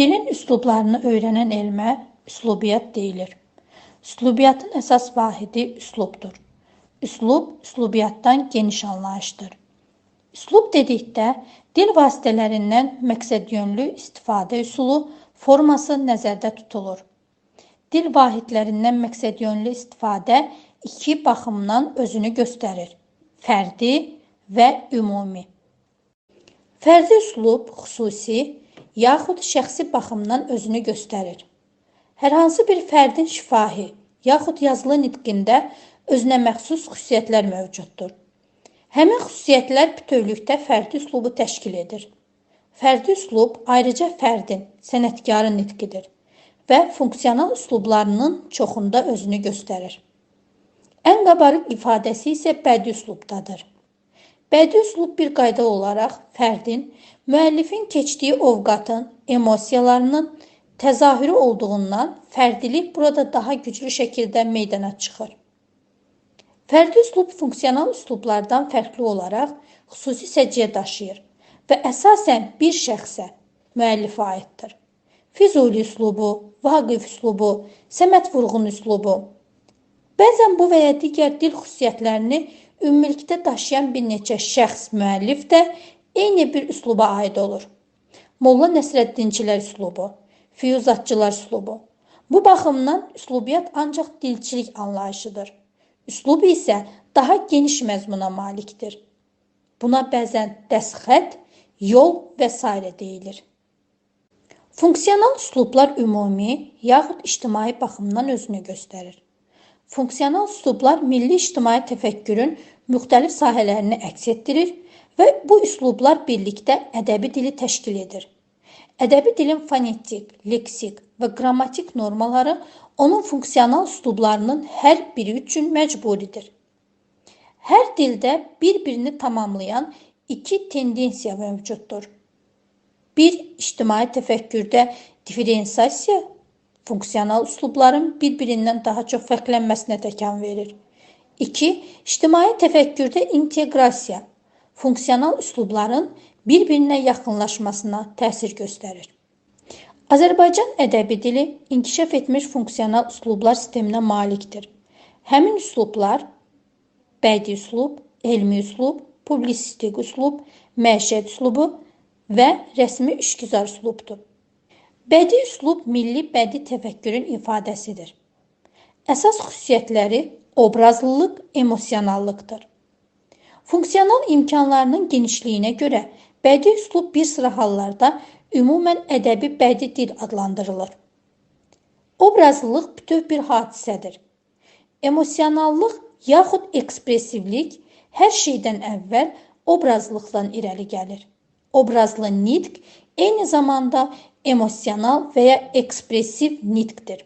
Dilin üslublarını öyrənən elmə üslubiyyat deyilir. Üslubiyyatın əsas vahidi üslubdur. Üslub, üslubiyyatdan geniş anlayışdır. Üslub dedikdə, dil vasitələrindən məqsədyönlü istifadə üsulu, forması nəzərdə tutulur. Dil vahidlərindən məqsədyönlü istifadə iki baxımdan özünü göstərir: fərdi və ümumi. Fərdi üslub xüsusi, yaxud şəxsi baxımdan özünü göstərir. Hər hansı bir fərdin şifahi, yaxud yazılı nitqində özünə məxsus xüsusiyyətlər mövcuddur. Həmin xüsusiyyətlər bütövlükdə fərdi üslubu təşkil edir. Fərdi üslub ayrıca fərdin, sənətkarın nitqidir və funksional üslublarının çoxunda özünü göstərir. Ən qabarıq ifadəsi isə bədii üslubdadır. Bədii üslub bir qayda olaraq fərdin, müəllifin keçdiyi ovqatın, emosiyalarının təzahürü olduğundan fərdilik burada daha güclü şəkildə meydana çıxır. Fərdi üslub funksional üslublardan fərqli olaraq xüsusi səciyyə daşıyır və əsasən bir şəxsə, müəllifə aiddir. Füzuli üslubu, Vaqif üslubu, Səməd Vurğun üslubu. Bəzən bu və ya digər dil xüsusiyyətlərini ümumilikdə daşıyan bir neçə şəxs, müəllif də eyni bir üsluba aid olur. Molla Nəsrəddincilər üslubu, Füyuzatçılar üslubu. Bu baxımdan üslubiyyat ancaq dilçilik anlayışıdır. Üslub isə daha geniş məzmuna malikdir. Buna bəzən dəsxət, yol və s. deyilir. Funksional üslublar ümumi, yaxud ictimai baxımdan özünü göstərir. Funksional üslublar milli-ictimai təfəkkürün müxtəlif sahələrini əks etdirir və bu üslublar birlikdə ədəbi dili təşkil edir. Ədəbi dilin fonetik, leksik və qrammatik normaları onun funksional üslublarının hər biri üçün məcburidir. Hər dildə bir-birini tamamlayan iki tendensiya mövcuddur. Bir, ictimai təfəkkürdə diferensiyasiya, funksional üslubların bir-birindən daha çox fərqlənməsinə təkan verir. 2. İctimai təfəkkürdə inteqrasiya, funksional üslubların bir-birinə yaxınlaşmasına təsir göstərir. Azərbaycan ədəbi dili inkişaf etmiş funksional üslublar sisteminə malikdir. Həmin üslublar bədii üslub, elmi üslub, publisistik üslub, məişət üslubu və rəsmi işgüzar üslubdur. Bədii üslub milli bədii təfəkkürün ifadəsidir. Əsas xüsusiyyətləri obrazlılıq, emosionallıqdır. Funksional imkanlarının genişliyinə görə bədii üslub bir sıra hallarda ümumən ədəbi bədii dil adlandırılır. Obrazlılıq bütöv bir hadisədir. Emosionallıq yaxud ekspresivlik hər şeydən əvvəl obrazlıqdan irəli gəlir. Obrazlı nitq eyni zamanda emosional və ya ekspresiv nitqdir.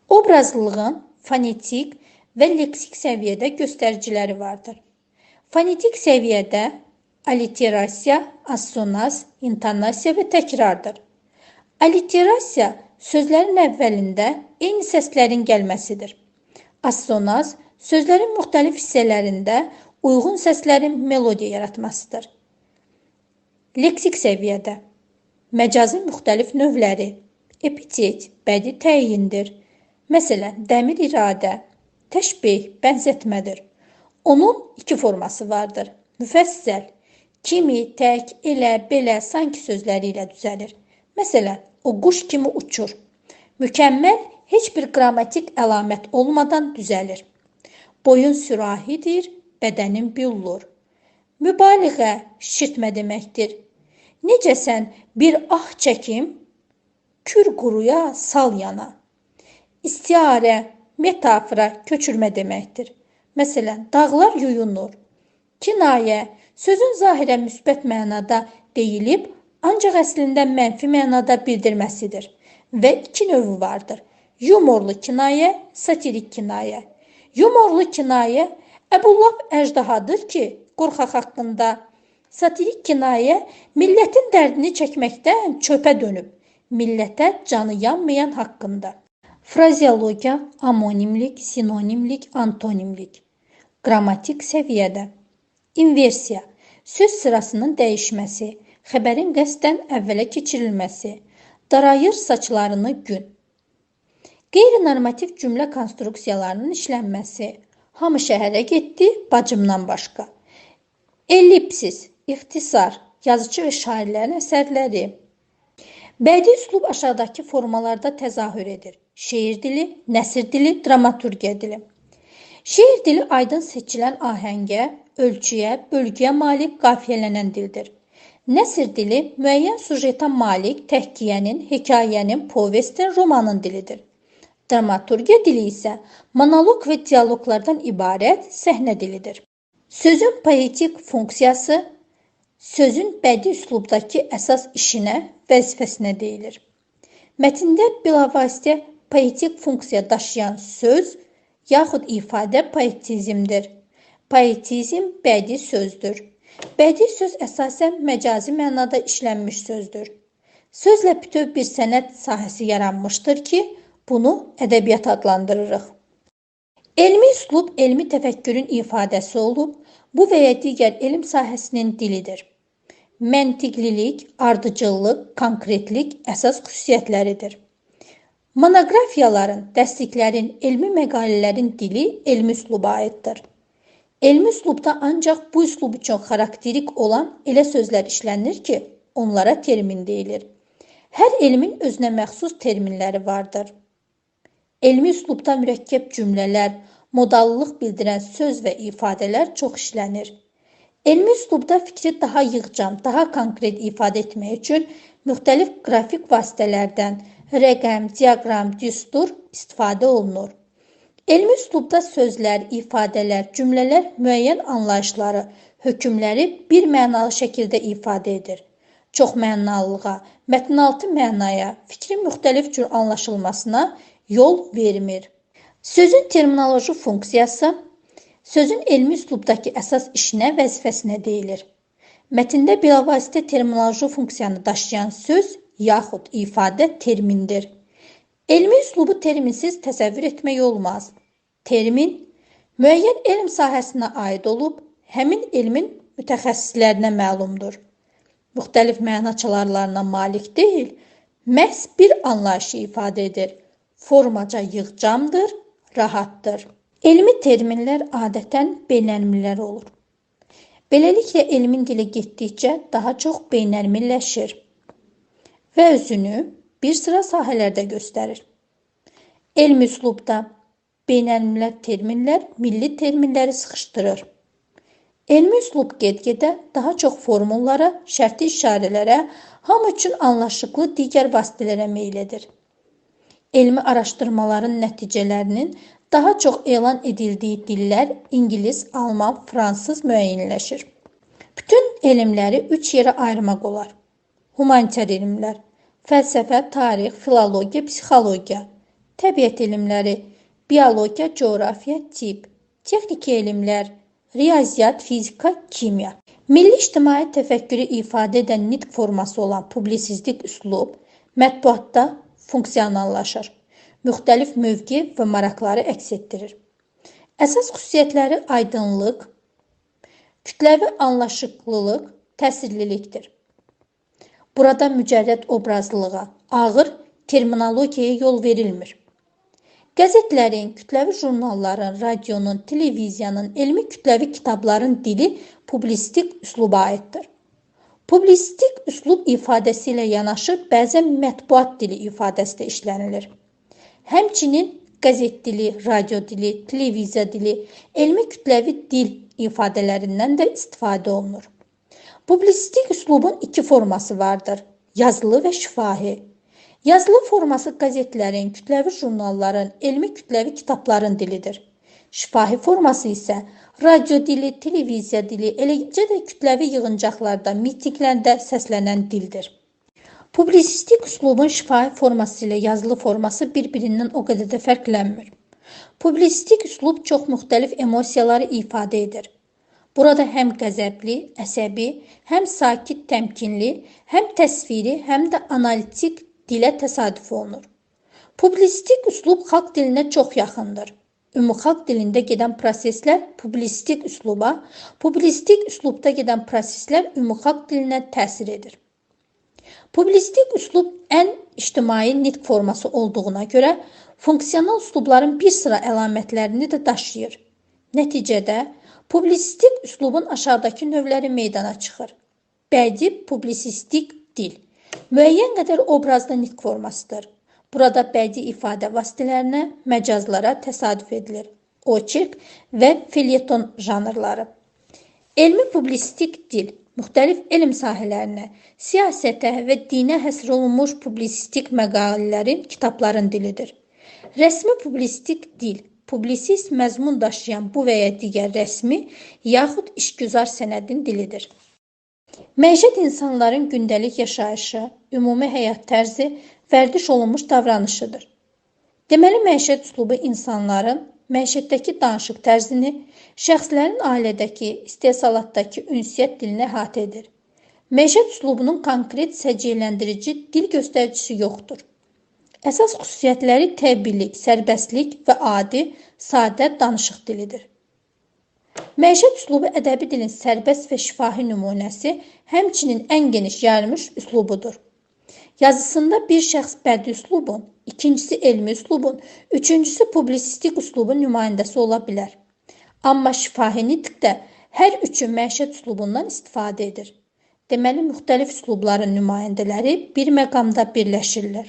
Obrazlılığın fonetik və leksik səviyyədə göstəriciləri vardır. Fonetik səviyyədə alliterasiya, assonans, intonasiya və təkrardır. Alliterasiya sözlərin əvvəlində eyni səslərin gəlməsidir. Assonans sözlərin müxtəlif hissələrində uyğun səslərin melodiya yaratmasıdır. Leksik səviyyədə məcazın müxtəlif növləri, epitet, bədii təyindir. Məsələn, dəmir iradə, təşbih, bənzətmədir. Onun iki forması vardır. Müfəssəl, kimi, tək, elə, belə, sanki sözləri ilə düzəlir. Məsələn, o quş kimi uçur. Mükəmməl, heç bir qrammatik əlamət olmadan düzəlir. Boyun sürahidir, bədənin büllur. Mübaliğə, şişirtmə deməkdir. Necəsən bir ah çəkim, kür quruya, sal yana. İstiarə, metafora, köçürmə deməkdir. Məsələn, dağlar yuyunur. Kinayə, sözün zahirən müsbət mənada deyilib, ancaq əslində mənfi mənada bildirməsidir. Və iki növü vardır. Yumorlu kinayə, satirik kinayə. Yumorlu kinayə Əbullab əjdahadır ki, qorxaq haqqında. Satirik kinayə millətin dərdini çəkməkdən çöpə dönüb, millətə canı yanmayan haqqında. Frazeologiya, amonimlik, sinonimlik, antonimlik. Qrammatik səviyyədə. İnversiya, söz sırasının dəyişməsi, xəbərin qəsdən əvvələ keçirilməsi. Darayır saçlarını gün. Qeyri-normativ cümlə konstruksiyalarının işlənməsi. Hamı şəhərə getdi, bacımdan başqa. Ellipsis, ixtisar, yazıcı və şairlərin əsərləri. Bədii üslub aşağıdakı formalarda təzahür edir. Şeir dili, nəsr dili, dramaturgiya dili. Şeir dili aydın seçilən ahəngə, ölçüyə, bölgüyə malik qafiyələnən dildir. Nəsr dili müəyyən sujeta malik təhkiyənin, hekayənin, povestin, romanın dilidir. Dramaturgiya dili isə monoloq və dialoqlardan ibarət səhnə dilidir. Sözün poetik funksiyası sözün bədii üslubdakı əsas işinə, vəzifəsinə deyilir. Mətndə bilavasitə poetik funksiya daşıyan söz yaxud ifadə poetizmdir. Poetizm bədii sözdür. Bədii söz əsasən məcazi mənada işlənmiş sözdür. Sözlə bütöv bir sənət sahəsi yaranmışdır ki, bunu ədəbiyyat adlandırırıq. Elmi üslub, elmi təfəkkürün ifadəsi olub, bu və ya digər elm sahəsinin dilidir. Məntiqlilik, ardıcıllıq, konkretlik əsas xüsusiyyətləridir. Monoqrafiyaların, dərsliklərin, elmi məqalələrin dili elmi üsluba aiddir. Elmi üslubda ancaq bu üslub üçün xarakterik olan elə sözlər işlənir ki, onlara termin deyilir. Hər elmin özünə məxsus terminləri vardır. Elmi üslubda mürəkkəb cümlələr, modallılıq bildirən söz və ifadələr çox işlənir. Elmi üslubda fikri daha yığcam, daha konkret ifadə etmək üçün müxtəlif qrafik vasitələrdən rəqəm, diaqram, düstur istifadə olunur. Elmi üslubda sözlər, ifadələr, cümlələr müəyyən anlayışları, hökmləri bir mənalı şəkildə ifadə edir. Çox mənalılığa, mətnaltı mənaya, fikrin müxtəlif cür anlaşılmasına yol vermir. Sözün terminoloji funksiyası sözün elmi üslubdakı əsas işinə, vəzifəsinə deyilir. Mətndə bilavasitə terminoloji funksiyanı daşıyan söz yaxud ifadə termindir. Elmi üslubu terminsiz təsəvvür etmək olmaz. Termin müəyyən elm sahəsinə aid olub, həmin elmin mütəxəssislərinə məlumdur. Müxtəlif məna çalarlarına malik deyil, məhz bir anlayışı ifadə edir. Formaca yığcamdır, rahatdır. Elmi terminlər adətən beynəlmillər olur. Beləliklə, elmin dili getdikcə daha çox beynəlmilləşir və özünü bir sıra sahələrdə göstərir. Elmi üslubda beynəlmillər terminlər milli terminləri sıxışdırır. Elmi üslub get-gedə daha çox formullara, şərti işarələrə, hamı üçün anlaşıqlı digər vasitələrə meyl edir. Elmi araşdırmaların nəticələrinin daha çox elan edildiyi dillər İngilis, Alman, Fransız müəyyənləşir. Bütün elmləri 3 yerə ayırmaq olar. Humanitar elmlər, fəlsəfə, tarix, filologiya, psixologiya, təbiət elmləri, biologiya, coğrafiya, tip, texniki elmlər, riyaziyyat, fizika, kimya. Milli ictimai təfəkkürü ifadə edən nitq forması olan publisistik üslub mətbuatda funksionallaşır. Müxtəlif mövqe və maraqları əks etdirir. Əsas xüsusiyyətləri aydınlıq, kütləvi anlaşıqlılıq, təsirlilikdir. Burada mücərrəd obrazlılığa, ağır terminologiyaya yol verilmir. Qəzetlərin, kütləvi jurnalların, radionun, televiziyanın, elmi kütləvi kitabların dili publisistik üsluba aiddir. Publisistik üslub ifadəsi ilə yanaşı bəzən mətbuat dili ifadəsi də işlənilir. Həmçinin qəzet dili, radio dili, televiziya dili, elmi kütləvi dil ifadələrindən də istifadə olunur. Publisistik üslubun 2 forması vardır: yazılı və şifahi. Yazılı forması qəzetlərin, kütləvi jurnalların, elmi kütləvi kitabların dilidir. Şifahi forması isə radio dili, televiziya dili, eləcə də kütləvi yığıncaqlarda, mitinqlərdə səslənən dildir. Publisistik üslubun şifahi forması ilə yazılı forması bir-birindən o qədər də fərqlənmir. Publisistik üslub çox müxtəlif emosiyaları ifadə edir. Burada həm qəzəbli, əsəbi, həm sakit, təmkinli, həm təsviri, həm də analitik dilə təsadüf olunur. Publisistik üslub xalq dilinə çox yaxındır. Ümumxalq dilində gedən proseslər publisistik üsluba, publisistik üslubda gedən proseslər ümumxalq dilinə təsir edir. Publisistik üslub ən ictimai nitq forması olduğuna görə funksional üslubların bir sıra əlamətlərini də daşıyır. Nəticədə, publisistik üslubun aşağıdakı növləri meydana çıxır. Bədii publisistik dil müəyyən qədər obrazlı nitq formasıdır. Burada bədii ifadə vasitələrinə, məcazlara təsadüf edilir. Oçirk və felyeton janrları. Elmi publisistik dil müxtəlif elm sahələrinə, siyasətə və dinə həsr olunmuş publisistik məqalələrin, kitabların dilidir. Rəsmi publisistik dil, publisist məzmun daşıyan bu və ya digər rəsmi yaxud işgüzar sənədin dilidir. Məişət insanların gündəlik yaşayışı, ümumi həyat tərzi, vərdiş olunmuş davranışıdır. Deməli, məişət üslubu insanların məişətdəki danışıq tərzini, şəxslərin ailədəki, istehsalatdakı ünsiyyət dilini əhatə edir. Məişət üslubunun konkret səciyyələndirici dil göstəricisi yoxdur. Əsas xüsusiyyətləri təbiilik, sərbəstlik və adi, sadə danışıq dilidir. Məişət üslubu ədəbi dilin sərbəst və şifahi nümunəsi, həmçinin ən geniş yayılmış üslubudur. Yazısında bir şəxs bədii üslubun, ikincisi elmi üslubun, üçüncüsü publisistik üslubun nümayəndəsi ola bilər. Amma şifahi nitqdə hər üçü məişət üslubundan istifadə edir. Deməli, müxtəlif üslubların nümayəndələri bir məqamda birləşirlər.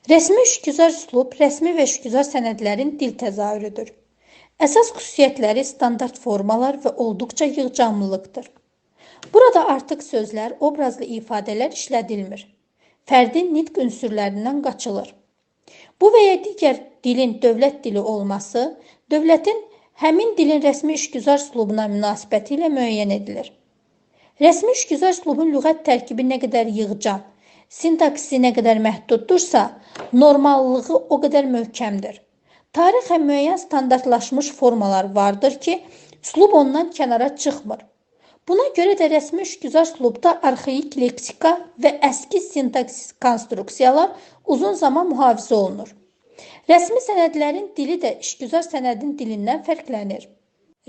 Rəsmi işgüzar üslub, rəsmi və işgüzar sənədlərin dil təzahürüdür. Əsas xüsusiyyətləri standart formalar və olduqca yığcamlılıqdır. Burada artıq sözlər, obrazlı ifadələr işlədilmir. Fərdi nitq ünsürlərindən qaçılır. Bu və ya digər dilin dövlət dili olması, dövlətin həmin dilin rəsmi işgüzar üslubuna münasibəti ilə müəyyən edilir. Rəsmi işgüzar üslubun lüğət tərkibi nə qədər yığcam, sintaksi nə qədər məhduddursa, normallığı o qədər möhkəmdir. Tarixən müəyyən standartlaşmış formalar vardır ki, üslub ondan kənara çıxmır. Buna görə də rəsmi işgüzar üslubda arxaik leksika və əski sintaksis konstruksiyalar uzun zaman mühafizə olunur. Rəsmi sənədlərin dili də işgüzar sənədin dilindən fərqlənir.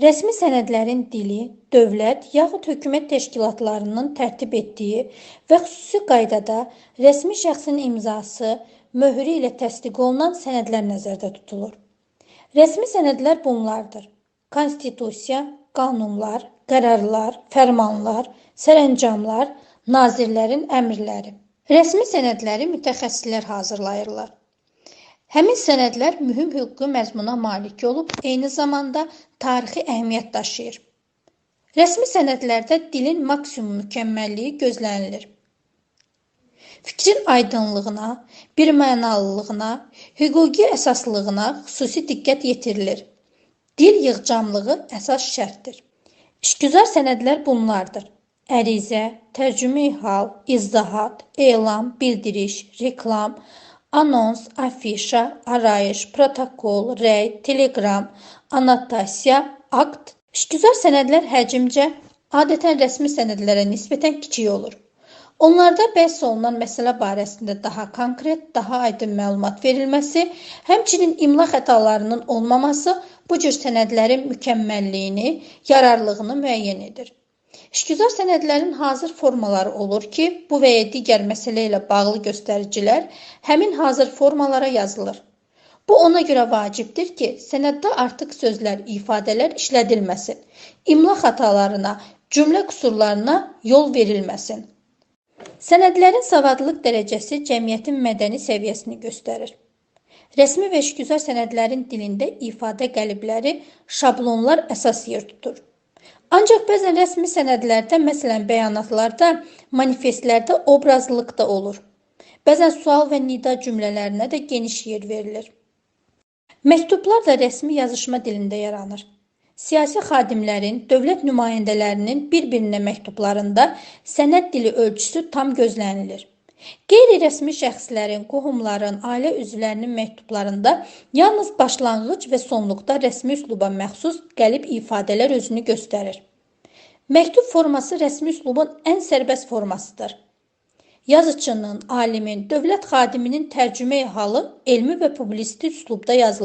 Rəsmi sənədlərin dili dövlət yaxud hökumət təşkilatlarının tərtib etdiyi və xüsusi qaydada rəsmi şəxsin imzası, möhrü ilə təsdiq olunan sənədlər nəzərdə tutulur. Rəsmi sənədlər bunlardır: konstitusiya, qanunlar, qərarlar, fərmanlar, sərəncamlar, nazirlərin əmrləri. Rəsmi sənədləri mütəxəssislər hazırlayırlar. Həmin sənədlər mühüm hüquqi məzmuna malik olub, eyni zamanda tarixi əhəmiyyət daşıyır. Rəsmi sənədlərdə dilin maksimum mükəmməlliyi gözlənilir. Fikrin aydınlığına, birmənalılığına, hüquqi əsaslığına xüsusi diqqət yetirilir. Dil yığcamlığı əsas şərtdir. İşgüzar sənədlər bunlardır: ərizə, tərcümeyi hal, izahat, elan, bildiriş, reklam, anons, afişa, arayış, protokol, rəy, teleqram, anotasiya, akt. İşgüzar sənədlər həcmcə adətən rəsmi sənədlərə nisbətən kiçik olur. Onlarda bəhs olunan məsələ barəsində daha konkret, daha aydın məlumat verilməsi, həmçinin imla xətalarının olmaması bu cür sənədlərin mükəmməlliyini, yararlılığını müəyyən edir. İşgüzar sənədlərin hazır formaları olur ki, bu və ya digər məsələ ilə bağlı göstəricilər həmin hazır formalara yazılır. Bu ona görə vacibdir ki, sənəddə artıq sözlər, ifadələr işlədilməsin, imla xətalarına, cümlə qüsurlarına yol verilməsin. Sənədlərin savadlılıq dərəcəsi cəmiyyətin mədəni səviyyəsini göstərir. Rəsmi və işgüzar sənədlərin dilində ifadə qəlibləri, şablonlar əsas yer tutur. Ancaq bəzən rəsmi sənədlərdə, məsələn bəyanatlarda, manifestlərdə obrazlılıq da olur. Bəzən sual və nida cümlələrinə də geniş yer verilir. Məktublar da rəsmi yazışma dilində yaranır. Siyasi xadimlərin, dövlət nümayəndələrinin bir-birinə məktublarında sənəd dili ölçüsü tam gözlənilir. Qeyri-rəsmi şəxslərin, qohumların, ailə üzvlərinin məktublarında yalnız başlanğıc və sonluqda rəsmi üsluba məxsus qəlib ifadələr özünü göstərir. Məktub forması rəsmi üslubun ən sərbəst formasıdır. Yazıçının, alimin, dövlət xadiminin tərcümeyi halı elmi və publisistik üslubda yazılır.